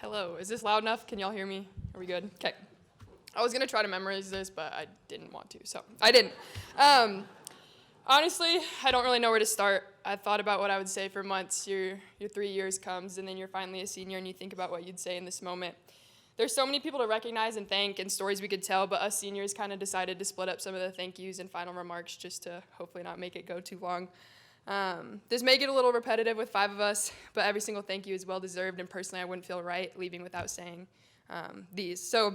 Hello, is this loud enough? Can y'all hear me? Are we good? Okay. I was going to try to memorize this, but I didn't want to, so I didn't. Honestly, I don't really know where to start. I thought about what I would say for months. Your 3 years comes, and then you're finally a senior, and you think about what you'd say in this moment. There's so many people to recognize and thank and stories we could tell, but us seniors kind of decided to split up some of the thank yous and final remarks just to hopefully not make it go too long. This may get a little repetitive with 5 of us, but every single thank you is well-deserved, and personally I wouldn't feel right leaving without saying these. So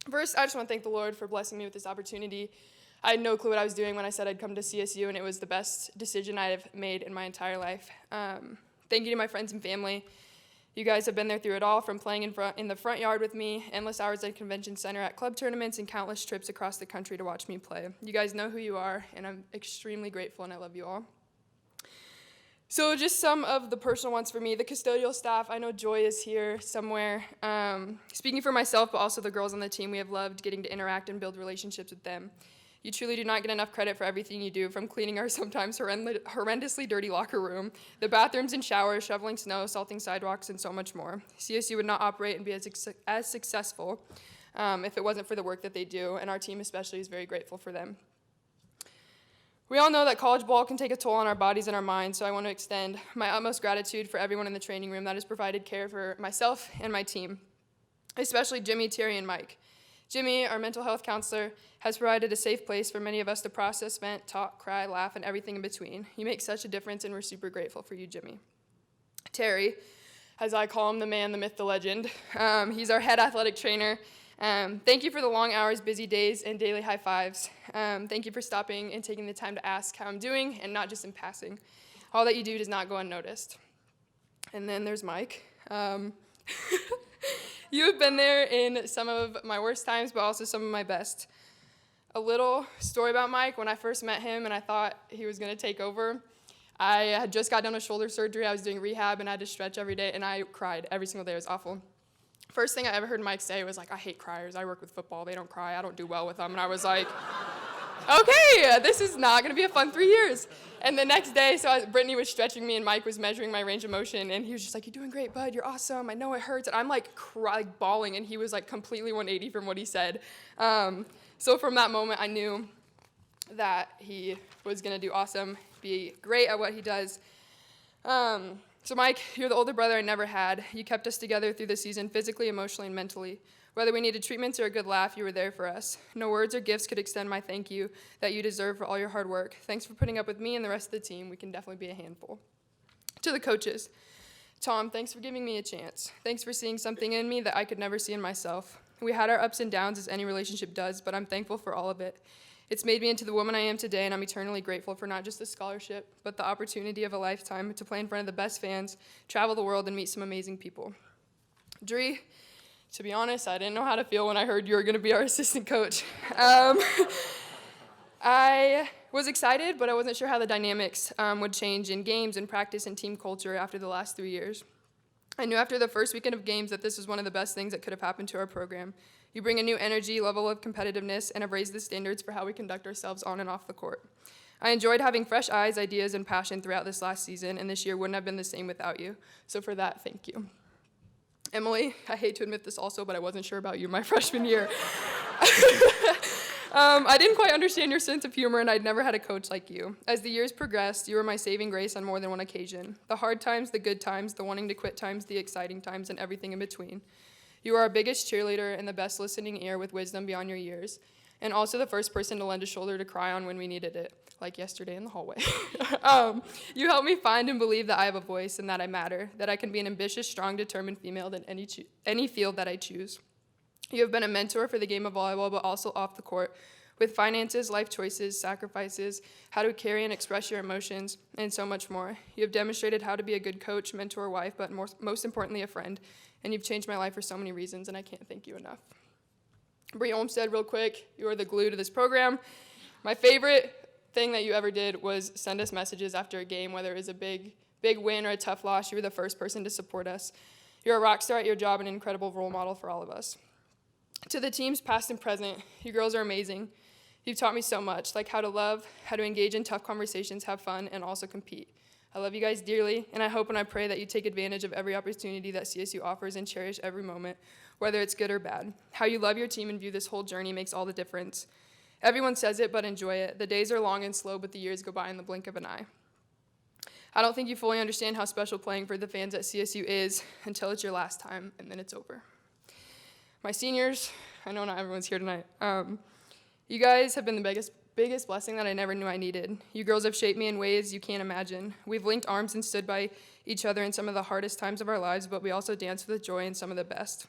first, I just want to thank the Lord for blessing me with this opportunity. I had no clue what I was doing when I said I'd come to CSU, and it was the best decision I've made in my entire life. Thank you to my friends and family. You guys have been there through it all, from playing in the front yard with me, endless hours at convention center, at club tournaments, and countless trips across the country to watch me play. You guys know who you are, and I'm extremely grateful, and I love you all. So just some of the personal ones for me. The custodial staff, I know Joy is here somewhere. Speaking for myself, but also the girls on the team, we have loved getting to interact and build relationships with them. You truly do not get enough credit for everything you do, from cleaning our sometimes horrendously dirty locker room, the bathrooms and showers, shoveling snow, salting sidewalks, and so much more. CSU would not operate and be as successful if it wasn't for the work that they do, and our team especially is very grateful for them. We all know that college ball can take a toll on our bodies and our minds, so I want to extend my utmost gratitude for everyone in the training room that has provided care for myself and my team, especially Jimmy, Terry, and Mike. Jimmy, our mental health counselor, has provided a safe place for many of us to process, vent, talk, cry, laugh, and everything in between. You make such a difference, and we're super grateful for you, Jimmy. Terry, as I call him, the man, the myth, the legend. He's our head athletic trainer. Thank you for the long hours, busy days, and daily high fives. Thank you for stopping and taking the time to ask how I'm doing, and not just in passing. All that you do does not go unnoticed. And then there's Mike. You have been there in some of my worst times, but also some of my best. A little story about Mike. When I first met him and I thought he was going to take over, I had just got done with shoulder surgery. I was doing rehab, and I had to stretch every day, and I cried every single day. It was awful. First thing I ever heard Mike say was like, I hate criers. I work with football. They don't cry. I don't do well with them. And I was like, okay, this is not going to be a fun 3 years. And the next day, Brittany was stretching me, and Mike was measuring my range of motion, and he was just like, you're doing great, bud. You're awesome. I know it hurts. And I'm like bawling, and he was like completely 180 from what he said. So from that moment, I knew that he was going to do awesome, be great at what he does. So Mike, you're the older brother I never had. You kept us together through the season, physically, emotionally, and mentally. Whether we needed treatments or a good laugh, you were there for us. No words or gifts could extend my thank you that you deserve for all your hard work. Thanks for putting up with me and the rest of the team. We can definitely be a handful. To the coaches, Tom, thanks for giving me a chance. Thanks for seeing something in me that I could never see in myself. We had our ups and downs, as any relationship does, but I'm thankful for all of it. It's made me into the woman I am today, and I'm eternally grateful for not just the scholarship, but the opportunity of a lifetime to play in front of the best fans, travel the world, and meet some amazing people. Dree, to be honest, I didn't know how to feel when I heard you were going to be our assistant coach. I was excited, but I wasn't sure how the dynamics would change in games and practice and team culture after the last 3 years. I knew after the first weekend of games that this was one of the best things that could have happened to our program. You bring a new energy, level of competitiveness, and have raised the standards for how we conduct ourselves on and off the court. I enjoyed having fresh eyes, ideas, and passion throughout this last season, and this year wouldn't have been the same without you. So for that, thank you. Emily, I hate to admit this also, but I wasn't sure about you my freshman year. I didn't quite understand your sense of humor, and I'd never had a coach like you. As the years progressed, you were my saving grace on more than one occasion. The hard times, the good times, the wanting to quit times, the exciting times, and everything in between. You are our biggest cheerleader and the best listening ear with wisdom beyond your years, and also the first person to lend a shoulder to cry on when we needed it, like yesterday in the hallway. You helped me find and believe that I have a voice and that I matter, that I can be an ambitious, strong, determined female in any field that I choose. You have been a mentor for the game of volleyball, but also off the court, with finances, life choices, sacrifices, how to carry and express your emotions, and so much more. You have demonstrated how to be a good coach, mentor, wife, but most importantly, a friend. And you've changed my life for so many reasons, and I can't thank you enough. Bree Olmstead, real quick, you are the glue to this program. My favorite thing that you ever did was send us messages after a game, whether it was a big win or a tough loss. You were the first person to support us. You're a rock star at your job and an incredible role model for all of us. To the teams past and present, you girls are amazing. You've taught me so much, like how to love, how to engage in tough conversations, have fun, and also compete. I love you guys dearly, and I hope and I pray that you take advantage of every opportunity that CSU offers and cherish every moment, whether it's good or bad. How you love your team and view this whole journey makes all the difference. Everyone says it, but enjoy it. The days are long and slow, but the years go by in the blink of an eye. I don't think you fully understand how special playing for the fans at CSU is until it's your last time, and then it's over. My seniors, I know not everyone's here tonight. You guys have been the biggest blessing that I never knew I needed. You girls have shaped me in ways you can't imagine. We've linked arms and stood by each other in some of the hardest times of our lives, but we also danced with joy in some of the best.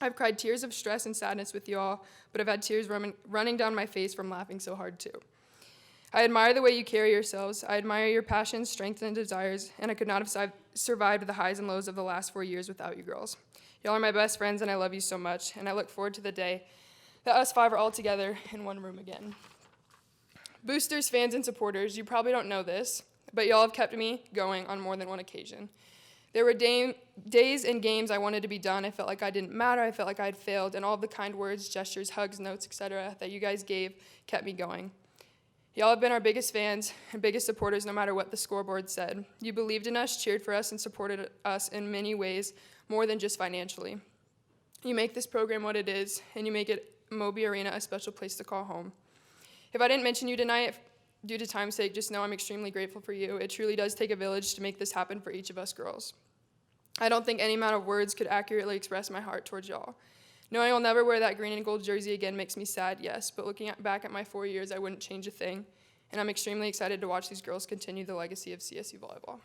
I've cried tears of stress and sadness with you all, but I've had tears running down my face from laughing so hard too. I admire the way you carry yourselves. I admire your passions, strength, and desires, and I could not have survived the highs and lows of the last 4 years without you girls. Y'all are my best friends, and I love you so much, and I look forward to the day that us 5 are all together in one room again. Boosters, fans, and supporters, you probably don't know this, but y'all have kept me going on more than one occasion. There were days and games I wanted to be done. I felt like I didn't matter. I felt like I had failed, and all the kind words, gestures, hugs, notes, etc. that you guys gave kept me going. Y'all have been our biggest fans and biggest supporters no matter what the scoreboard said. You believed in us, cheered for us, and supported us in many ways, more than just financially. You make this program what it is, and you make it Moby Arena a special place to call home. If I didn't mention you tonight, due to time's sake, just know I'm extremely grateful for you. It truly does take a village to make this happen for each of us girls. I don't think any amount of words could accurately express my heart towards y'all. Knowing I'll never wear that green and gold jersey again makes me sad, yes, but looking back at my 4 years, I wouldn't change a thing, and I'm extremely excited to watch these girls continue the legacy of CSU volleyball.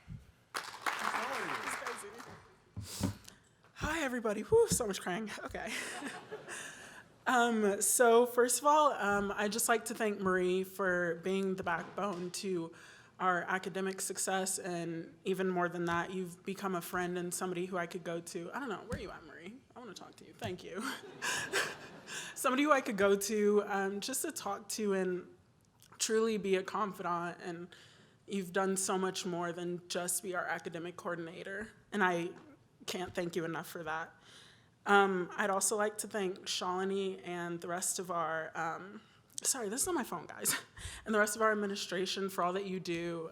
Hi, everybody. Whew, so much crying. Okay. So first of all, I'd just like to thank Marie for being the backbone to our academic success, and even more than that, you've become a friend and somebody who I could go to. I don't know, where are you at, Marie? I want to talk to you. Thank you. Somebody who I could go to just to talk to and truly be a confidant, and you've done so much more than just be our academic coordinator, and I can't thank you enough for that. I'd also like to thank Shalini and the rest of our, sorry, this is on my phone, guys, and the rest of our administration for all that you do.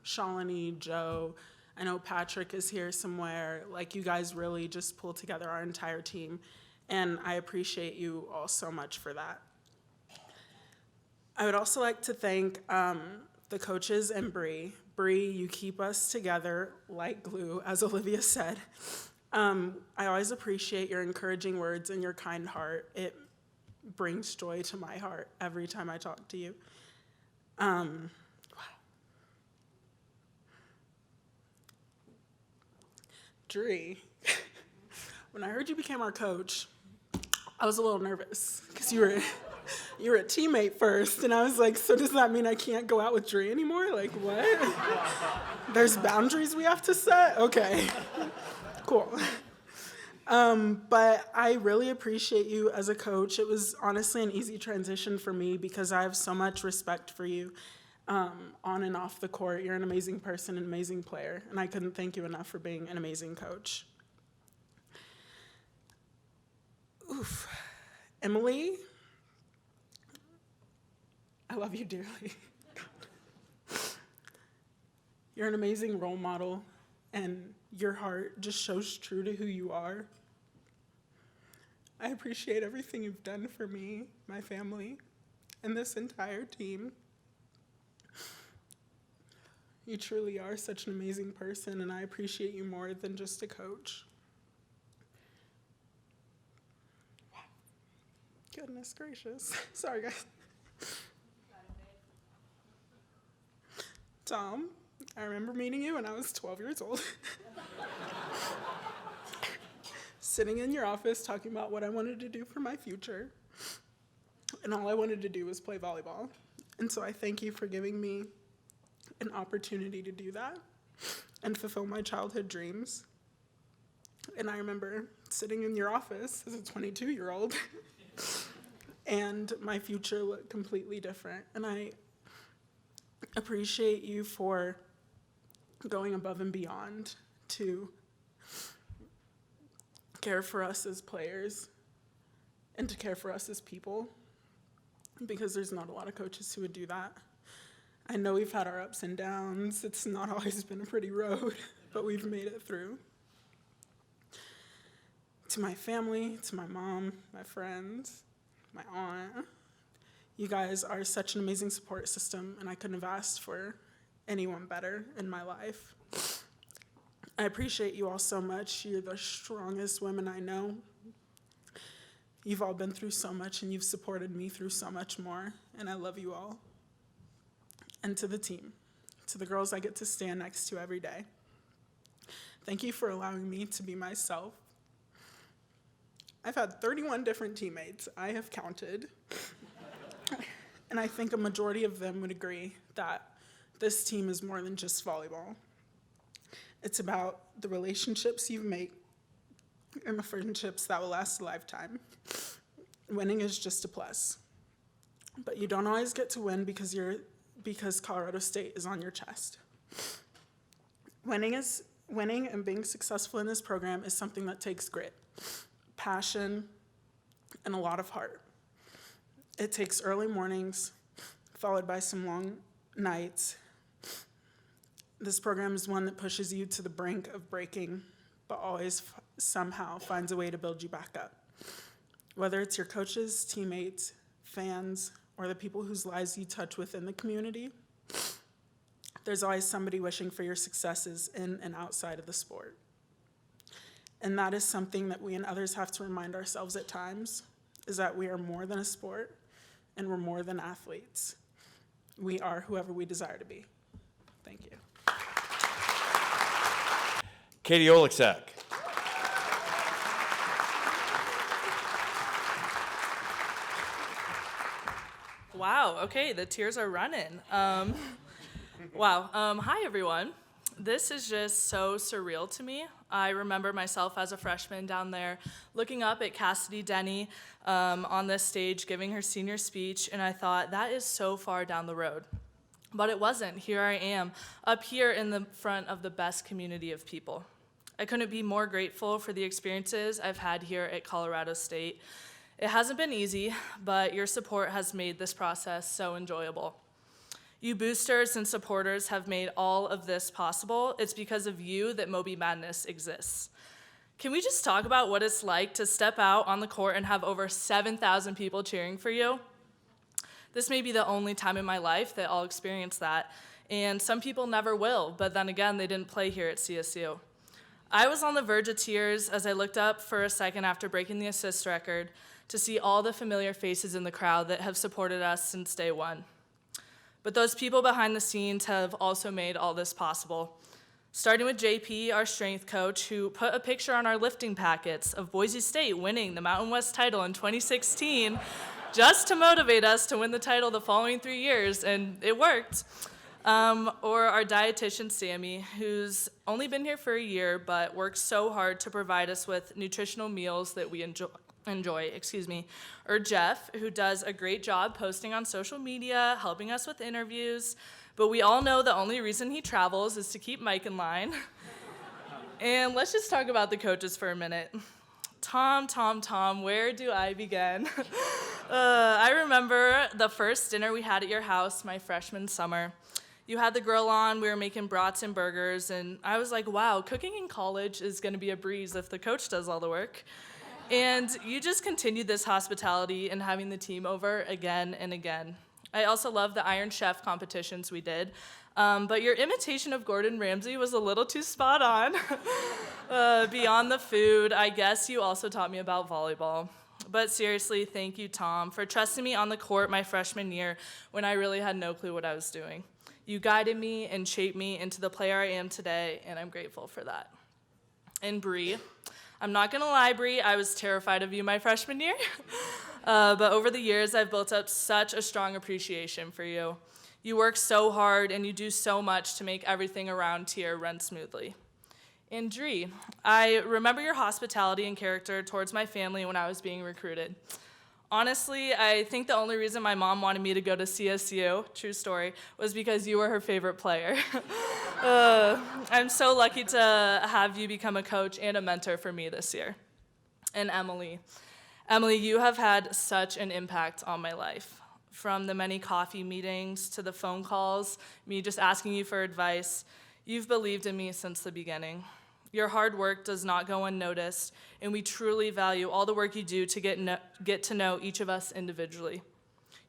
Shalini, Joe, I know Patrick is here somewhere. Like, you guys really just pull together our entire team, and I appreciate you all so much for that. I would also like to thank the coaches and Bree. Bree, you keep us together like glue, as Olivia said. I always appreciate your encouraging words and your kind heart. It brings joy to my heart every time I talk to you. Wow. Dree, when I heard you became our coach, I was a little nervous because you were a teammate first, and I was like, so does that mean I can't go out with Dree anymore? Like, what? There's boundaries we have to set? Okay, cool. But I really appreciate you as a coach. It was honestly an easy transition for me because I have so much respect for you on and off the court. You're an amazing person, an amazing player, and I couldn't thank you enough for being an amazing coach. Oof. Emily, I love you dearly. You're an amazing role model, and your heart just shows true to who you are. I appreciate everything you've done for me, my family, and this entire team. You truly are such an amazing person, and I appreciate you more than just a coach. Wow. Goodness gracious. Sorry, guys. Tom, I remember meeting you when I was 12 years old. Sitting in your office talking about what I wanted to do for my future. And all I wanted to do was play volleyball. And so I thank you for giving me an opportunity to do that and fulfill my childhood dreams. And I remember sitting in your office as a 22-year-old and my future looked completely different. And I appreciate you for going above and beyond to care for us as players and to care for us as people, because there's not a lot of coaches who would do that. I know we've had our ups and downs. It's not always been a pretty road, but we've made it through. To my family, to my mom, my friends, my aunt, you guys are such an amazing support system, and I couldn't have asked for anyone better in my life. I appreciate you all so much. You're the strongest women I know. You've all been through so much, and you've supported me through so much more, and I love you all. And to the team, to the girls I get to stand next to every day, thank you for allowing me to be myself. I've had 31 different teammates. I have counted. And I think a majority of them would agree that this team is more than just volleyball. It's about the relationships you make and the friendships that will last a lifetime. Winning is just a plus. But you don't always get to win because Colorado State is on your chest. Winning and being successful in this program is something that takes grit, passion, and a lot of heart. It takes early mornings, followed by some long nights. This program is one that pushes you to the brink of breaking, but always somehow finds a way to build you back up. Whether it's your coaches, teammates, fans, or the people whose lives you touch within the community, there's always somebody wishing for your successes in and outside of the sport. And that is something that we and others have to remind ourselves at times, is that we are more than a sport, and we're more than athletes. We are whoever we desire to be. Thank you. Katie Oleksak. Wow, okay, the tears are running. Wow, hi everyone. This is just so surreal to me. I remember myself as a freshman down there looking up at Cassidy Denny on this stage giving her senior speech, and I thought, that is so far down the road. But it wasn't. Here I am, up here in the front of the best community of people. I couldn't be more grateful for the experiences I've had here at Colorado State. It hasn't been easy, but your support has made this process so enjoyable. You boosters and supporters have made all of this possible. It's because of you that Moby Madness exists. Can we just talk about what it's like to step out on the court and have over 7,000 people cheering for you? This may be the only time in my life that I'll experience that, and some people never will, but then again, they didn't play here at CSU. I was on the verge of tears as I looked up for a second after breaking the assist record to see all the familiar faces in the crowd that have supported us since day one. But those people behind the scenes have also made all this possible. Starting with JP, our strength coach, who put a picture on our lifting packets of Boise State winning the Mountain West title in 2016 just to motivate us to win the title the following 3 years, and it worked. Or our dietitian, Sammy, who's only been here for a year, but works so hard to provide us with nutritional meals that we enjoy. Or Jeff, who does a great job posting on social media, helping us with interviews, but we all know the only reason he travels is to keep Mike in line. And let's just talk about the coaches for a minute. Tom, where do I begin? I remember the first dinner we had at your house my freshman summer. You had the grill on, we were making brats and burgers, and I was like, wow, cooking in college is gonna be a breeze if the coach does all the work. And you just continued this hospitality and having the team over again and again. I also love the Iron Chef competitions we did, but your imitation of Gordon Ramsay was a little too spot on. Beyond the food, I guess you also taught me about volleyball. But seriously, thank you, Tom, for trusting me on the court my freshman year when I really had no clue what I was doing. You guided me and shaped me into the player I am today, and I'm grateful for that. And Bree, I'm not gonna lie, Bree, I was terrified of you my freshman year. But over the years, I've built up such a strong appreciation for you. You work so hard and you do so much to make everything around here run smoothly. And Dree, I remember your hospitality and character towards my family when I was being recruited. Honestly, I think the only reason my mom wanted me to go to CSU, true story, was because you were her favorite player. I'm so lucky to have you become a coach and a mentor for me this year. And Emily, you have had such an impact on my life. from the many coffee meetings to the phone calls, me just asking you for advice. You've believed in me since the beginning. Your hard work does not go unnoticed, and we truly value all the work you do to get to know each of us individually.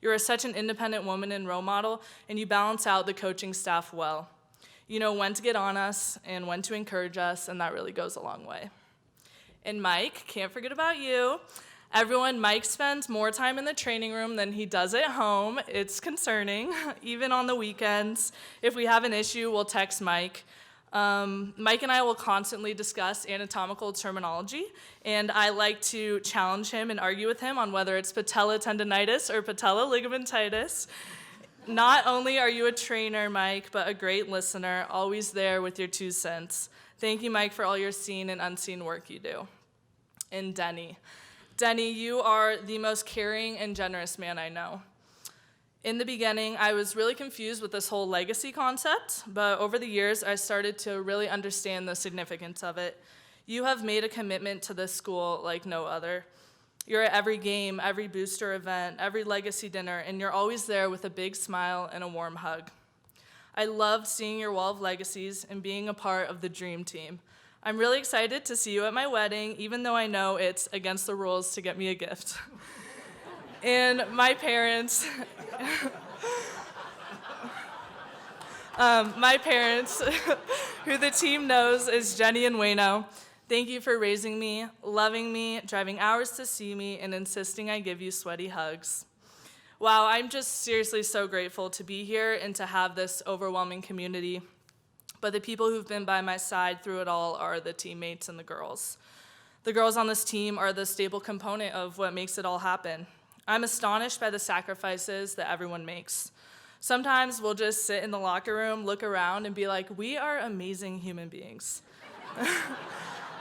You're such an independent woman and role model, and you balance out the coaching staff well. You know when to get on us and when to encourage us, and that really goes a long way. And Mike, can't forget about you. Everyone, Mike spends more time in the training room than he does at home. It's concerning, even on the weekends. If we have an issue, we'll text Mike. Mike and I will constantly discuss anatomical terminology, and I like to challenge him and argue with him on whether it's patella tendonitis or patella ligamentitis. Not only are you a trainer, Mike, but a great listener, always there with your 2 cents. Thank you, Mike, for all your seen and unseen work you do. And Denny. Denny, you are the most caring and generous man I know. In the beginning, I was really confused with this whole legacy concept, but over the years, I started to really understand the significance of it. You have made a commitment to this school like no other. You're at every game, every booster event, every legacy dinner, and you're always there with a big smile and a warm hug. I love seeing your wall of legacies and being a part of the dream team. I'm really excited to see you at my wedding, even though I know it's against the rules to get me a gift. And my parents, who the team knows is Jenny and Wayno, thank you for raising me, loving me, driving hours to see me, and insisting I give you sweaty hugs. Wow, I'm just seriously so grateful to be here and to have this overwhelming community. But the people who've been by my side through it all are the teammates and the girls. The girls on this team are the stable component of what makes it all happen. I'm astonished by the sacrifices that everyone makes. Sometimes we'll just sit in the locker room, look around, and be like, we are amazing human beings.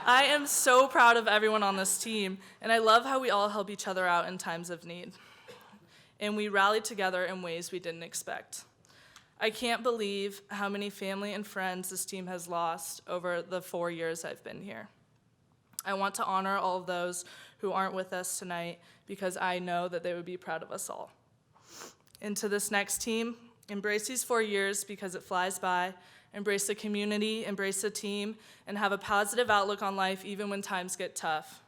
I am so proud of everyone on this team, and I love how we all help each other out in times of need. And we rally together in ways we didn't expect. I can't believe how many family and friends this team has lost over the 4 years I've been here. I want to honor all of those who aren't with us tonight because I know that they would be proud of us all. And to this next team, embrace these 4 years because it flies by. Embrace the community, embrace the team, and have a positive outlook on life even when times get tough.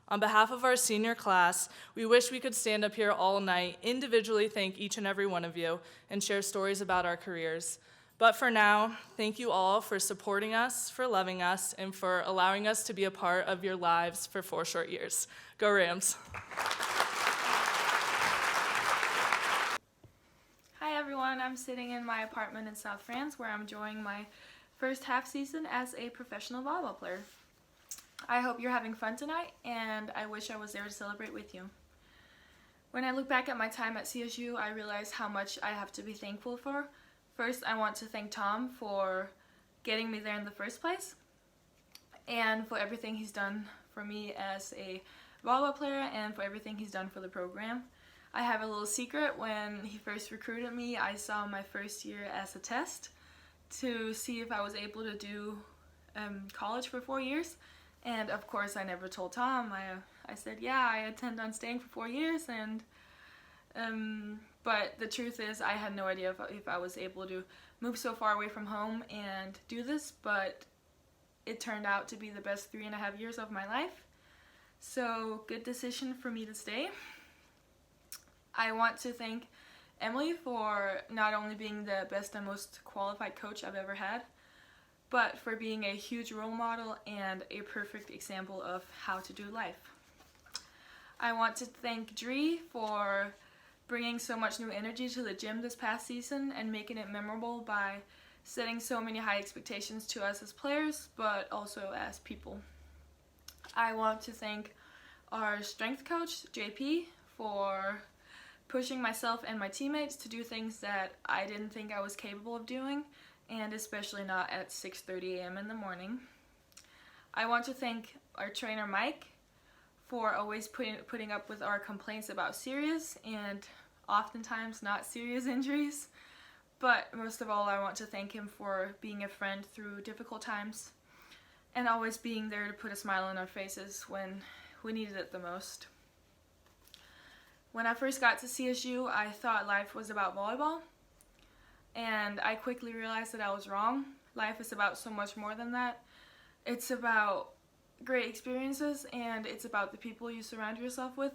On behalf of our senior class, we wish we could stand up here all night, individually thank each and every one of you, and share stories about our careers. But for now, thank you all for supporting us, for loving us, and for allowing us to be a part of your lives for 4 short years. Go Rams. Hi everyone, I'm sitting in my apartment in South France where I'm enjoying my first half season as a professional volleyball player. I hope you're having fun tonight, and I wish I was there to celebrate with you. When I look back at my time at CSU, I realize how much I have to be thankful for. First, I want to thank Tom for getting me there in the first place, and for everything he's done for me as a volleyball player, and for everything he's done for the program. I have a little secret. When he first recruited me, I saw my first year as a test to see if I was able to do college for 4 years. And of course, I never told Tom. I said, yeah, I intend on staying for 4 years. And but the truth is, I had no idea if I was able to move so far away from home and do this. But it turned out to be the best 3.5 years of my life. So good decision for me to stay. I want to thank Emily for not only being the best and most qualified coach I've ever had, but for being a huge role model and a perfect example of how to do life. I want to thank Dree for bringing so much new energy to the gym this past season and making it memorable by setting so many high expectations to us as players, but also as people. I want to thank our strength coach, JP, for pushing myself and my teammates to do things that I didn't think I was capable of doing, and especially not at 6:30 a.m. in the morning. I want to thank our trainer Mike for always putting up with our complaints about serious and oftentimes not serious injuries. But most of all, I want to thank him for being a friend through difficult times and always being there to put a smile on our faces when we needed it the most. When I first got to CSU, I thought life was about volleyball, and I quickly realized that I was wrong. Life is about so much more than that. It's about great experiences, and it's about the people you surround yourself with.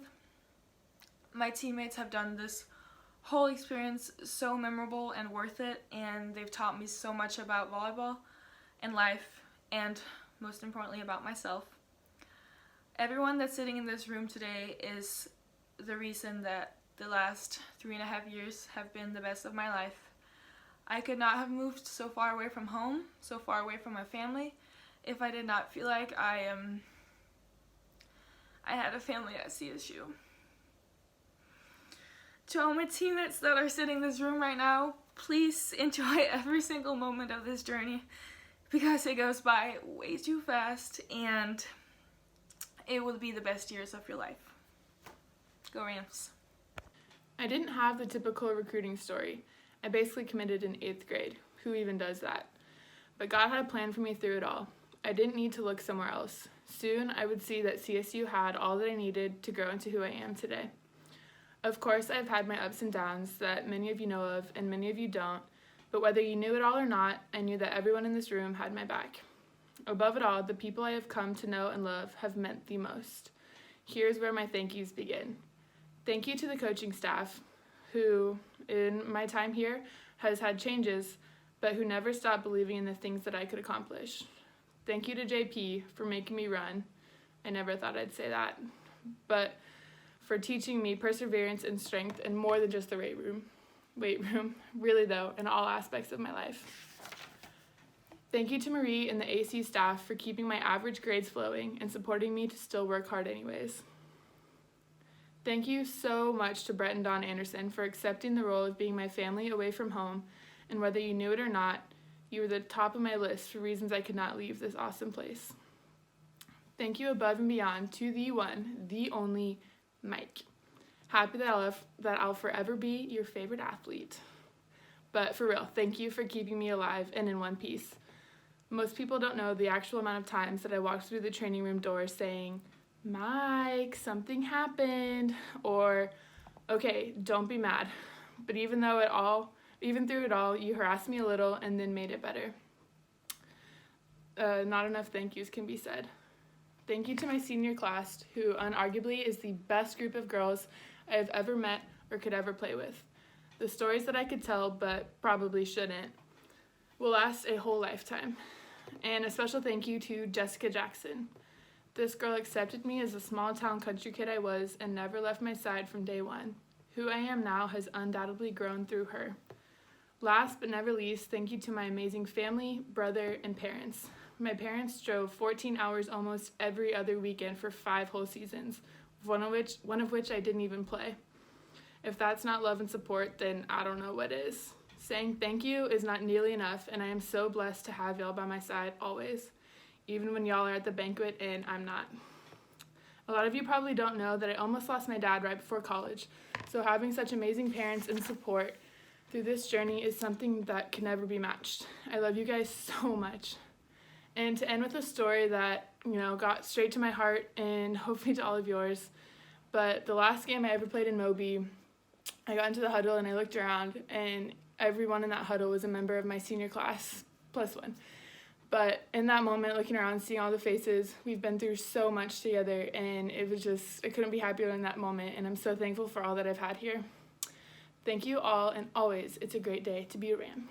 My teammates have done this whole experience so memorable and worth it, and they've taught me so much about volleyball and life, and most importantly about myself. Everyone that's sitting in this room today is the reason that the last 3.5 years have been the best of my life. I could not have moved so far away from home, so far away from my family, if I did not feel like I had a family at CSU. To all my teammates that are sitting in this room right now, please enjoy every single moment of this journey, because it goes by way too fast, and it will be the best years of your life. Go Rams. I didn't have the typical recruiting story. I basically committed in 8th grade. Who even does that? But God had a plan for me through it all. I didn't need to look somewhere else. Soon I would see that CSU had all that I needed to grow into who I am today. Of course, I've had my ups and downs that many of you know of and many of you don't, but whether you knew it all or not, I knew that everyone in this room had my back. Above it all, the people I have come to know and love have meant the most. Here's where my thank yous begin. Thank you to the coaching staff, who, in my time here, has had changes, but who never stopped believing in the things that I could accomplish. Thank you to JP for making me run. I never thought I'd say that, but for teaching me perseverance and strength, and more than just the weight room, really though, in all aspects of my life. Thank you to Marie and the AC staff for keeping my average grades flowing and supporting me to still work hard anyways. Thank you so much to Brett and Dawn Anderson for accepting the role of being my family away from home, and whether you knew it or not, you were the top of my list for reasons I could not leave this awesome place. Thank you above and beyond to the one, the only, Mike. Happy that I'll forever be your favorite athlete. But for real, thank you for keeping me alive and in one piece. Most people don't know the actual amount of times that I walked through the training room door saying, Mike, something happened, or, okay, don't be mad. But even through it all, you harassed me a little and then made it better. Not enough thank yous can be said. Thank you to my senior class, who unarguably is the best group of girls I have ever met or could ever play with. The stories that I could tell, but probably shouldn't, will last a whole lifetime. And a special thank you to Jessica Jackson. This girl accepted me as the small town country kid I was and never left my side from day one. Who I am now has undoubtedly grown through her. Last but never least, thank you to my amazing family, brother, and parents. My parents drove 14 hours almost every other weekend for 5 whole seasons, one of which I didn't even play. If that's not love and support, then I don't know what is. Saying thank you is not nearly enough, and I am so blessed to have y'all by my side always, even when y'all are at the banquet and I'm not. A lot of you probably don't know that I almost lost my dad right before college, so having such amazing parents and support through this journey is something that can never be matched. I love you guys so much. And to end with a story that, got straight to my heart and hopefully to all of yours, but the last game I ever played in Moby, I got into the huddle and I looked around and everyone in that huddle was a member of my senior class, +1. But in that moment, looking around, seeing all the faces, we've been through so much together, and I couldn't be happier in that moment, and I'm so thankful for all that I've had here. Thank you all, and always, it's a great day to be a Ram.